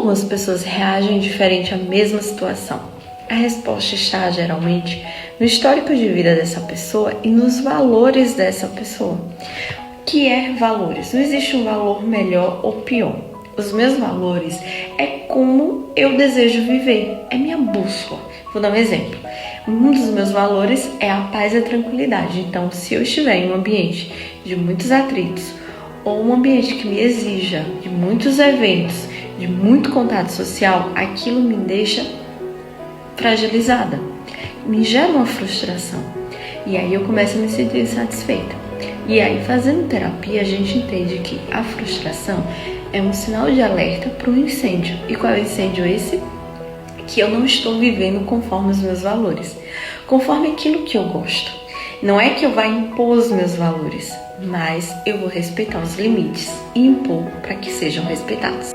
algumas pessoas reagem diferente à mesma situação? A resposta está, geralmente, no histórico de vida dessa pessoa e nos valores dessa pessoa. O que é valores? Não existe um valor melhor ou pior. Os meus valores é como eu desejo viver, é minha bússola. Vou dar um exemplo. Um dos meus valores é a paz e a tranquilidade. Então, se eu estiver em um ambiente de muitos atritos, ou um ambiente que me exija de muitos eventos, de muito contato social, aquilo me deixa fragilizada, me gera uma frustração. E aí eu começo a me sentir insatisfeita. E aí, fazendo terapia, a gente entende que a frustração é um sinal de alerta para um incêndio. E qual é o incêndio esse? Que eu não estou vivendo conforme os meus valores, conforme aquilo que eu gosto. Não é que eu vá impor os meus valores, mas eu vou respeitar os limites e impor para que sejam respeitados.